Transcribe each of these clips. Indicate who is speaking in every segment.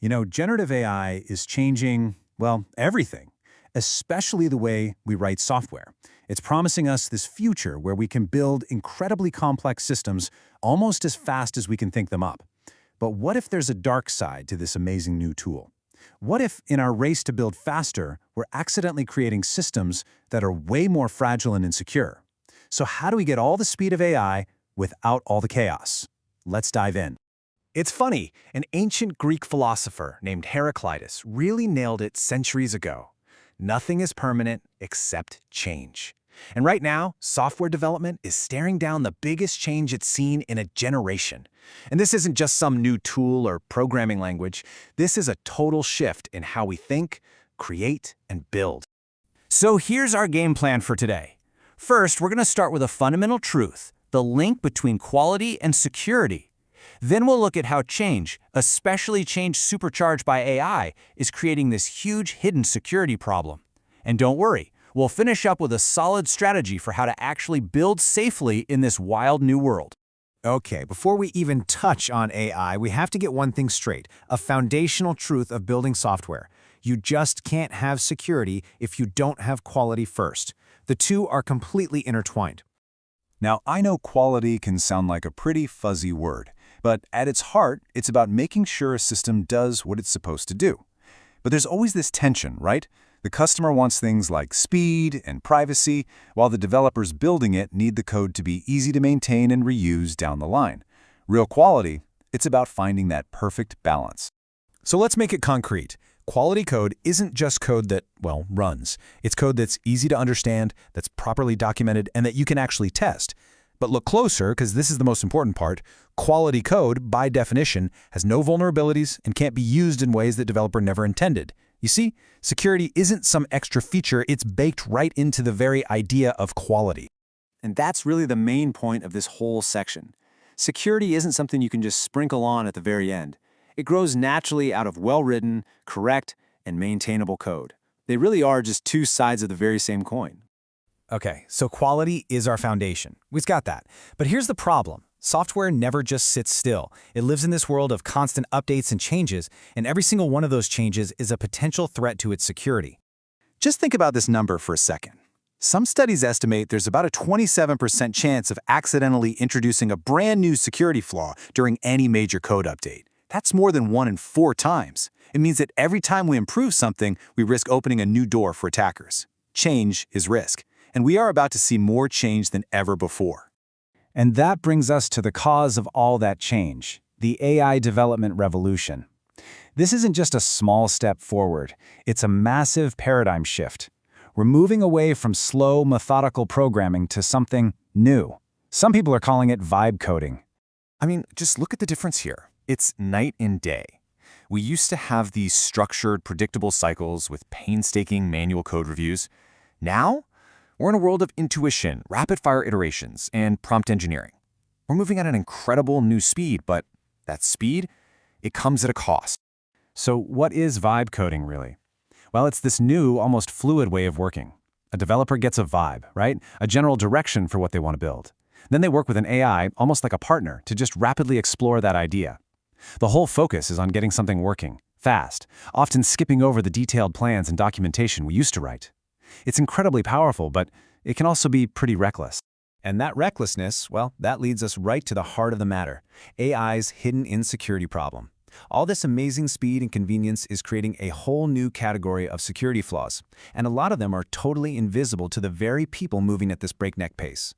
Speaker 1: Generative AI is changing, well, everything, especially the way we write software. It's promising us this future where we can build incredibly complex systems almost as fast as we can think them up. But what if there's a dark side to this amazing new tool? What if, in our race to build faster, we're accidentally creating systems that are way more fragile and insecure? So how do we get all the speed of AI without all the chaos? Let's dive in.
Speaker 2: It's funny, an ancient Greek philosopher named Heraclitus really nailed it centuries ago. Nothing is permanent except change. And right now, software development is staring down the biggest change it's seen in a generation. And this isn't just some new tool or programming language. This is a total shift in how we think, create, and build. So here's our game plan for today. First, we're going to start with a fundamental truth, the link between quality and security. Then we'll look at how change, especially change supercharged by AI, is creating this huge hidden security problem. And don't worry, we'll finish up with a solid strategy for how to actually build safely in this wild new world.
Speaker 3: Okay, before we even touch on AI, we have to get one thing straight, a foundational truth of building software. You just can't have security if you don't have quality first. The two are completely intertwined.
Speaker 1: Now, I know quality can sound like a pretty fuzzy word, but at its heart, it's about making sure a system does what it's supposed to do. But there's always this tension, right? The customer wants things like speed and privacy, while the developers building it need the code to be easy to maintain and reuse down the line. Real quality, it's about finding that perfect balance.
Speaker 2: So let's make it concrete. Quality code isn't just code that, well, runs. It's code that's easy to understand, that's properly documented, and that you can actually test. But look closer, because this is the most important part. Quality code, by definition, has no vulnerabilities and can't be used in ways that developer never intended. You see, security isn't some extra feature, it's baked right into the very idea of quality.
Speaker 4: And that's really the main point of this whole section. Security isn't something you can just sprinkle on at the very end. It grows naturally out of well-written, correct, and maintainable code. They really are just two sides of the very same coin.
Speaker 2: Okay, so quality is our foundation. We've got that. But here's the problem. Software never just sits still. It lives in this world of constant updates and changes, and every single one of those changes is a potential threat to its security.
Speaker 1: Just think about this number for a second. Some studies estimate there's about a 27% chance of accidentally introducing a brand new security flaw during any major code update. That's more than 1 in 4 times. It means that every time we improve something, we risk opening a new door for attackers. Change is risk, and we are about to see more change than ever before.
Speaker 3: And that brings us to the cause of all that change, the AI development revolution. This isn't just a small step forward, it's a massive paradigm shift. We're moving away from slow, methodical programming to something new. Some people are calling it vibe coding.
Speaker 5: I mean, just look at the difference here. It's night and day. We used to have these structured, predictable cycles with painstaking manual code reviews. Now, we're in a world of intuition, rapid-fire iterations, and prompt engineering. We're moving at an incredible new speed, but that speed, it comes at a cost.
Speaker 3: So what is vibe coding really? Well, it's this new, almost fluid way of working. A developer gets a vibe, right? A general direction for what they want to build. Then they work with an AI, almost like a partner, to just rapidly explore that idea. The whole focus is on getting something working, fast, often skipping over the detailed plans and documentation we used to write. It's incredibly powerful, but it can also be pretty reckless. And that recklessness, well, that leads us right to the heart of the matter, AI's hidden insecurity problem. All this amazing speed and convenience is creating a whole new category of security flaws, and a lot of them are totally invisible to the very people moving at this breakneck pace.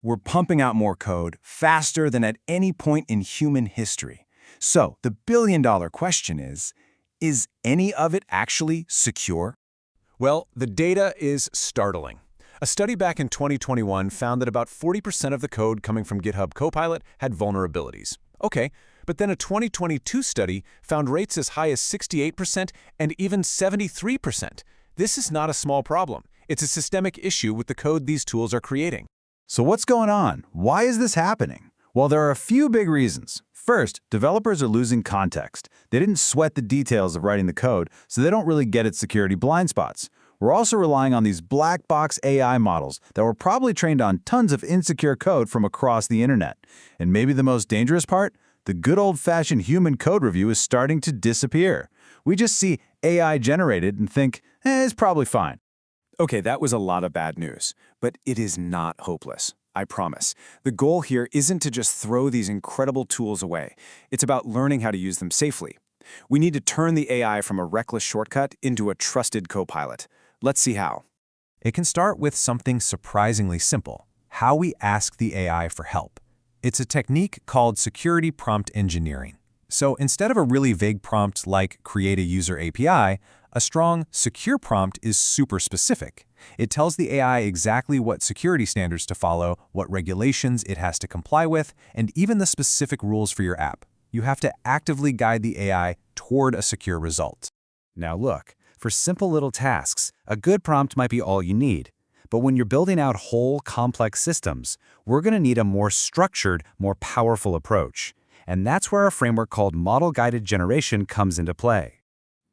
Speaker 1: We're pumping out more code faster than at any point in human history. So the billion-dollar question is any of it actually secure?
Speaker 2: Well, the data is startling. A study back in 2021 found that about 40% of the code coming from GitHub Copilot had vulnerabilities. Okay, but then a 2022 study found rates as high as 68% and even 73%. This is not a small problem. It's a systemic issue with the code these tools are creating.
Speaker 1: So what's going on? Why is this happening? Well, there are a few big reasons. First, developers are losing context. They didn't sweat the details of writing the code, so they don't really get its security blind spots. We're also relying on these black box AI models that were probably trained on tons of insecure code from across the internet. And maybe the most dangerous part? The good old-fashioned human code review is starting to disappear. We just see AI generated and think, it's probably fine.
Speaker 4: Okay, that was a lot of bad news, but it is not hopeless. I promise. The goal here isn't to just throw these incredible tools away. It's about learning how to use them safely. We need to turn the AI from a reckless shortcut into a trusted co-pilot. Let's see how.
Speaker 2: It can start with something surprisingly simple: how we ask the AI for help. It's a technique called security prompt engineering. So instead of a really vague prompt like create a user API, a strong, secure prompt is super specific. It tells the AI exactly what security standards to follow, what regulations it has to comply with, and even the specific rules for your app. You have to actively guide the AI toward a secure result.
Speaker 1: Now look, for simple little tasks, a good prompt might be all you need. But when you're building out whole, complex systems, we're going to need a more structured, more powerful approach. And that's where a framework called Model-Guided Generation comes into play.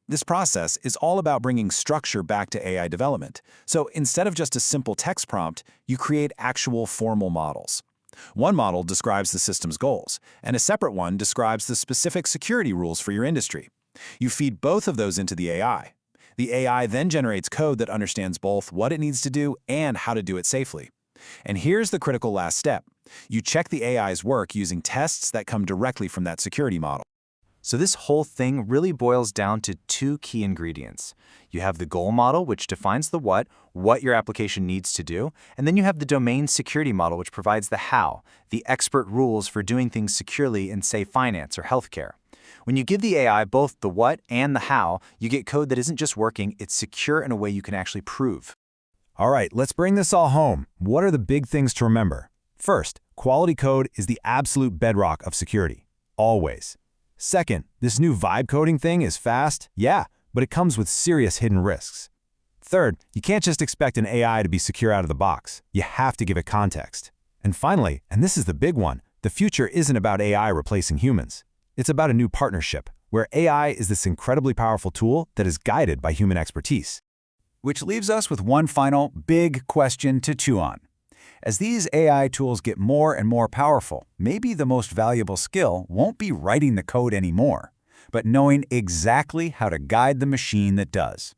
Speaker 4: This process is all about bringing structure back to AI development. So instead of just a simple text prompt, you create actual formal models. One model describes the system's goals, and a separate one describes the specific security rules for your industry. You feed both of those into the AI. The AI then generates code that understands both what it needs to do and how to do it safely. And here's the critical last step. You check the AI's work using tests that come directly from that security model.
Speaker 5: So this whole thing really boils down to two key ingredients. You have the goal model, which defines the what your application needs to do, and then you have the domain security model, which provides the how, the expert rules for doing things securely in, say, finance or healthcare. When you give the AI both the what and the how, you get code that isn't just working, it's secure in a way you can actually prove.
Speaker 1: All right, let's bring this all home. What are the big things to remember? First, quality code is the absolute bedrock of security. Always. Second, this new vibe coding thing is fast, yeah, but it comes with serious hidden risks. Third, you can't just expect an AI to be secure out of the box. You have to give it context. And finally, and this is the big one, the future isn't about AI replacing humans. It's about a new partnership, where AI is this incredibly powerful tool that is guided by human expertise. Which leaves us with one final big question to chew on. As these AI tools get more and more powerful, maybe the most valuable skill won't be writing the code anymore, but knowing exactly how to guide the machine that does.